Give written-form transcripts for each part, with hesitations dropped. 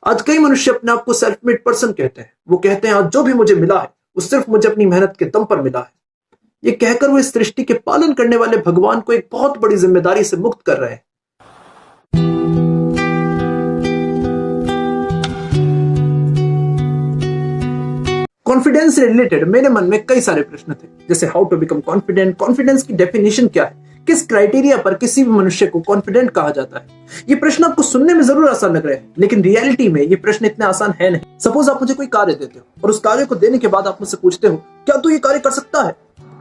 आज कई मनुष्य अपने आप को सेल्फ मेड पर्सन कहते हैं। वो कहते हैं आज जो भी मुझे मिला है वो सिर्फ मुझे अपनी मेहनत के दम पर मिला है। ये कहकर वो इस सृष्टि के पालन करने वाले भगवान को एक बहुत बड़ी जिम्मेदारी से मुक्त कर रहे हैं। कॉन्फिडेंस से रिलेटेड मेरे मन में कई सारे प्रश्न थे, जैसे how to become confident, confidence की डेफिनेशन क्या है, किस क्राइटेरिया पर किसी भी मनुष्य को कॉन्फिडेंट कहा जाता है। ये प्रश्न आपको सुनने में जरूर आसान लग रहे हैं, लेकिन रियलिटी में ये प्रश्न इतने आसान है नहीं। सपोज आप मुझे कोई कार्य देते हो और उस कार्य को देने के बाद आप मुझसे पूछते हो क्या तू ये कार्य कर सकता है,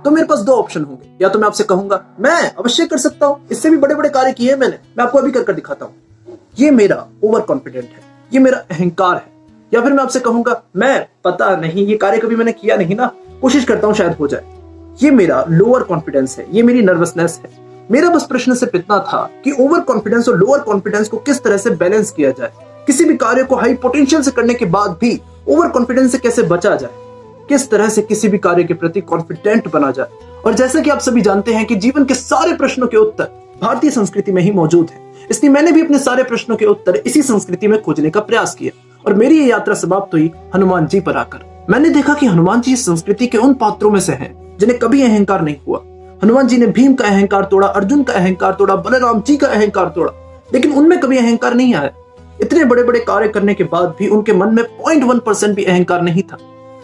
तो मेरे पास दो ऑप्शन होंगे। या तो मैं आपसे कहूंगा मैं अवश्य कर सकता हूँ, इससे भी बड़े बड़े कार्य किए मैंने, मैं आपको अभी कर दिखाता हूँ। ये मेरा ओवर कॉन्फिडेंट है, ये मेरा अहंकार है। या फिर मैं आपसे कहूंगा मैं पता नहीं, ये कार्य कभी मैंने किया नहीं ना, कोशिश करता हूं शायद हो जाए। ये मेरा लोअर कॉन्फिडेंस है, ये मेरी नर्वसनेस है। मेरा बस प्रश्न सिर्फ इतना था कि ओवर कॉन्फिडेंस और लोअर कॉन्फिडेंस को किस तरह से बैलेंस किया जाए। किसी भी कार्य को हाई पोटेंशियल से करने के बाद भी ओवर कॉन्फिडेंस से कैसे बचा जाए, किस तरह से किसी भी कार्य के प्रति कॉन्फिडेंट बना जाए। और जैसा कि आप सभी जानते हैं कि जीवन के सारे प्रश्नों के उत्तर भारतीय संस्कृति में ही मौजूद है, इसलिए मैंने भी अपने सारे प्रश्नों के उत्तर इसी संस्कृति में खोजने का प्रयास किया। और मेरी ये यात्रा समाप्त हुई हनुमान जी पर आकर। मैंने देखा कि हनुमान जी इस संस्कृति के उन पात्रों में से हैं जिन्हें कभी अहंकार नहीं हुआ। हनुमान जी ने भीम का अहंकार तोड़ा, अर्जुन का अहंकार तोड़ा, बलराम जी का अहंकार तोड़ा, लेकिन उनमें कभी अहंकार नहीं आया। इतने बड़े बड़े कार्य करने के बाद भी उनके मन में 0.1% भी अहंकार नहीं था।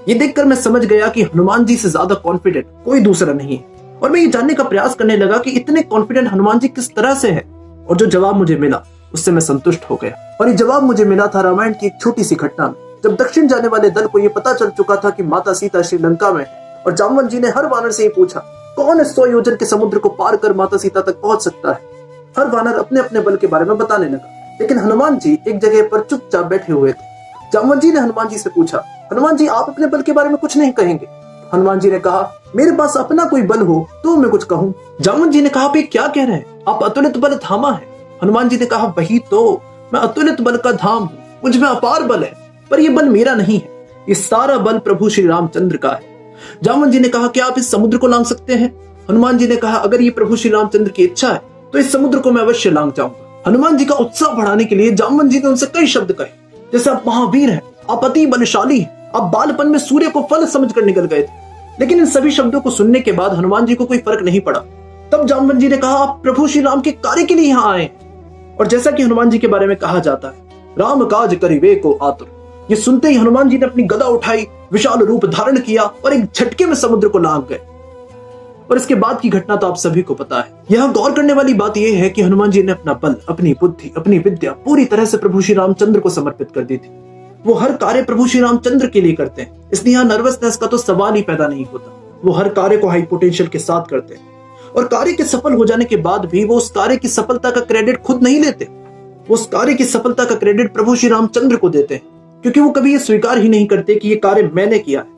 ये देखकर मैं समझ गया कि हनुमान जी से ज्यादा कॉन्फिडेंट कोई दूसरा नहीं है। और मैं ये जानने का प्रयास करने लगा कि इतने कॉन्फिडेंट हनुमान जी किस तरह से है। और जो जवाब मुझे मिला उससे मैं संतुष्ट हो गया। और ये जवाब मुझे मिला था रामायण की एक छोटी सी घटना में, जब दक्षिण जाने वाले दल को ये पता चल चुका था कि माता सीता श्रीलंका में है। और जामवंत जी ने हर वानर से ये पूछा कौन इस 100 योजन के समुद्र को पार कर माता सीता तक पहुंच सकता है। हर वानर अपने अपने बल के बारे में बताने लगा, लेकिन हनुमान जी एक जगह पर चुपचाप बैठे हुए थे। जामवंत जी ने हनुमान जी से पूछा हनुमान जी आप अपने बल के बारे में कुछ नहीं कहेंगे। हनुमान जी ने कहा मेरे पास अपना कोई बल हो तो मैं कुछ कहूँ। जामवंत जी ने कहा आप ये क्या कह रहे हैं, आप अतुलित बल थामा है। हनुमान जी ने कहा वही तो, मैं अतुलित बल का धाम हूँ, मुझ में अपार बल है, पर यह बल मेरा नहीं है, ये सारा बल प्रभु श्री रामचंद्र का है। जामवंत जी ने कहा क्या आप इस समुद्र को लांघ सकते हैं। हनुमान जी ने कहा अगर ये प्रभु श्री रामचंद्र की इच्छा है तो इस समुद्र को मैं अवश्य लांघ जाऊंगा। हनुमान जी का उत्साह बढ़ाने के लिए जामवंत जी ने उनसे कई शब्द कहे, जैसे आप महावीर हैं, आप अति बलशाली हैं, आप बालपन में सूर्य को फल समझकर निकल गए थे। लेकिन इन सभी शब्दों को सुनने के बाद हनुमान जी को कोई फर्क नहीं पड़ा। तब जामवंत जी ने कहा आप प्रभु श्री राम के कार्य के लिए यहाँ आए। और जैसा कि हनुमान जी के बारे में कहा जाता है राम काज करिवे को आतुर, ये सुनते ही हनुमान जी ने अपनी गदा उठाई, विशाल रूप धारण किया और एक झटके में समुद्र को लांघ गए। और इसके बाद की घटना तो आप सभी को पता है। यह गौर करने वाली बात यह है कि हनुमान जी ने अपना बल, अपनी बुद्धि, अपनी विद्या पूरी तरह से प्रभु श्री रामचंद्र को समर्पित कर दी थी। वो हर कार्य प्रभु श्री रामचंद्र के लिए करते हैं, इसलिए यहाँ नर्वसनेस का तो सवाल ही पैदा नहीं होता। वो हर कार्य को हाई पोटेंशियल के साथ करते हैं और कार्य के सफल हो जाने के बाद भी वो उस कार्य की सफलता का क्रेडिट खुद नहीं लेते। वो उस कार्य की सफलता का क्रेडिट प्रभु श्री रामचंद्र को देते हैं, क्योंकि वो कभी ये स्वीकार ही नहीं करते कि ये कार्य मैंने किया है।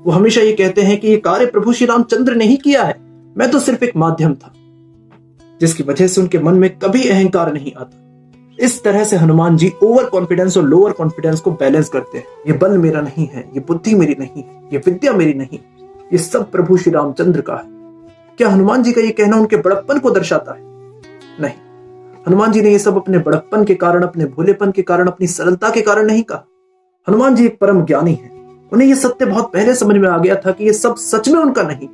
वो हमेशा ये कहते हैं कि ये कार्य प्रभु श्री रामचंद्र ने ही किया है, मैं तो सिर्फ एक माध्यम था, जिसकी वजह से उनके मन में कभी अहंकार नहीं आता। इस तरह से हनुमान जी ओवर कॉन्फिडेंस और लोअर कॉन्फिडेंस को बैलेंस करते हैं। ये बल मेरा नहीं है, ये बुद्धि मेरी नहीं है, ये विद्या मेरी नहीं, ये सब प्रभु श्री रामचंद्र का है। क्या हनुमान जी का ये कहना उनके बड़प्पन को दर्शाता है? नहीं, हनुमान जी ने ये सब अपने बड़प्पन के कारण, अपने भोलेपन के कारण, अपनी सरलता के कारण नहीं कहा। हनुमान जी एक परम ज्ञानी है, उन्हें ये सत्य बहुत पहले समझ में आ गया था कि ये सब सच में उनका नहीं,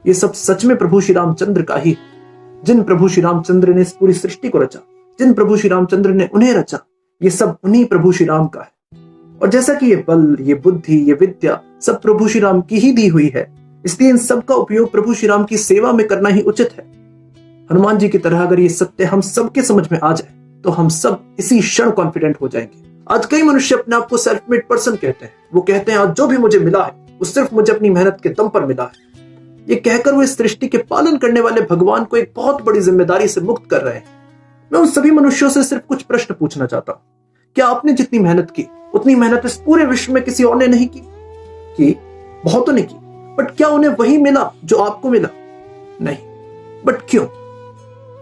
ये सब सच में प्रभु श्री रामचंद्र का ही है। जिन प्रभु श्री रामचंद्र ने इस पूरी सृष्टि को रचा, जिन प्रभु श्री रामचंद्र ने उन्हें रचा, ये सब उन्हीं प्रभु श्री राम का है। और जैसा कि ये बल, ये बुद्धि, ये विद्या सब प्रभु श्री राम की ही दी हुई है, इसलिए इन सब का उपयोग प्रभु श्री राम की सेवा में करना ही उचित है। हनुमान जी की तरह अगर ये सत्य हम सबके समझ में आ जाए तो हम सब इसी क्षण कॉन्फिडेंट हो जाएंगे। आज कई मनुष्य अपने आप को सेल्फ मेड पर्सन कहते हैं। वो कहते हैं आज जो भी मुझे मिला है वो सिर्फ मुझे अपनी मेहनत के दम पर मिला है। ये कहकर वो इस सृष्टि के पालन करने वाले भगवान को एक बहुत बड़ी जिम्मेदारी से मुक्त कर रहे हैं। मैं उन सभी मनुष्यों से सिर्फ कुछ प्रश्न पूछना चाहता हूँ। क्या आपने जितनी मेहनत की उतनी मेहनत इस पूरे विश्व में किसी और ने नहीं की? बहुतों ने की, बट क्या उन्हें वही मिला जो आपको मिला? नहीं। बट क्यों?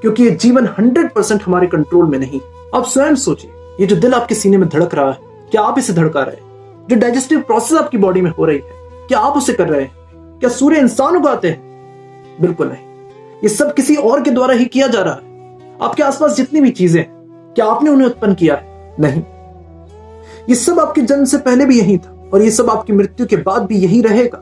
क्योंकि ये जीवन 100% हमारे कंट्रोल में नहीं। आप स्वयं सोचिए, ये जो दिल आपके सीने में धड़क रहा है, क्या आप इसे धड़का रहे हैं? जो डाइजेस्टिव प्रोसेस आपकी बॉडी में हो रही है, क्या आप उसे कर रहे हैं? क्या सूर्य इंसान उगाते हैं? बिल्कुल नहीं। ये सब किसी और के द्वारा ही किया जा रहा है। आपके आसपास जितनी भी चीजें, क्या आपने उन्हें उत्पन्न किया है? नहीं। ये सब आपके जन्म से पहले भी यही था और ये सब आपकी मृत्यु के बाद भी यही रहेगा।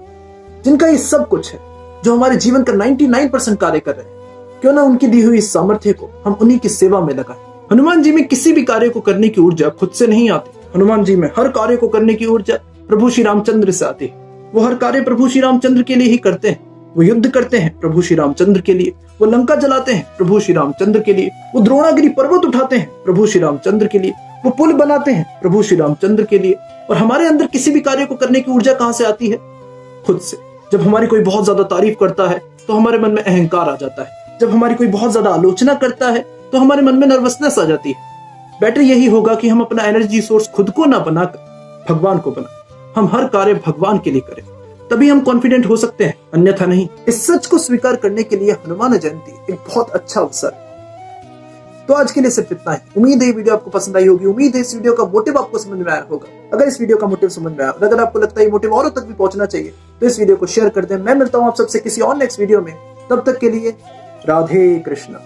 जिनका ये सब कुछ है, जो हमारे जीवन का 99% कार्य कर रहे हैं, क्यों ना उनकी दी हुई इस सामर्थ्य को हम उन्हीं की सेवा में लगाएं। हनुमान जी में किसी भी कार्य को करने की ऊर्जा खुद से नहीं आती। हनुमान जी में हर कार्य को करने की ऊर्जा प्रभु श्री रामचंद्र से आती है। वो हर कार्य प्रभु श्री रामचंद्र के लिए ही करते हैं। वो युद्ध करते हैं प्रभु श्री रामचंद्र के लिए, वो लंका जलाते हैं प्रभु श्री रामचंद्र के लिए, वो द्रोणागिरी पर्वत उठाते हैं प्रभु श्री रामचंद्र के लिए, वो पुल बनाते हैं प्रभु श्री रामचंद्र के लिए। और हमारे अंदर किसी भी कार्य को करने की ऊर्जा कहां से आती है? खुद से। जब हमारी कोई बहुत ज्यादा तारीफ करता है तो हमारे मन में अहंकार आ जाता है। जब हमारी कोई बहुत ज्यादा आलोचना करता है तो हमारे मन में नर्वसनेस आ जाती है। बेटर यही होगा कि हम अपना एनर्जी सोर्स खुद को ना बनाकर भगवान को बनाएं। हम हर कार्य भगवान के लिए करें, तभी हम कॉन्फिडेंट हो सकते हैं, अन्यथा नहीं। इस सच को स्वीकार करने के लिए हनुमान जयंती एक बहुत अच्छा अवसर है। तो आज के लिए सिर्फ इतना ही। उम्मीद है ये वीडियो आपको पसंद आई होगी। उम्मीद है इस वीडियो का मोटिव आपको समझ में आया होगा। अगर इस वीडियो का मोटिव समझ में आया और अगर आपको लगता है ये मोटिव औरों तक भी पहुंचना चाहिए तो इस वीडियो को शेयर कर दें। मैं मिलता हूं आप सबसे किसी और नेक्स्ट वीडियो में। तब तक के लिए राधे कृष्णा।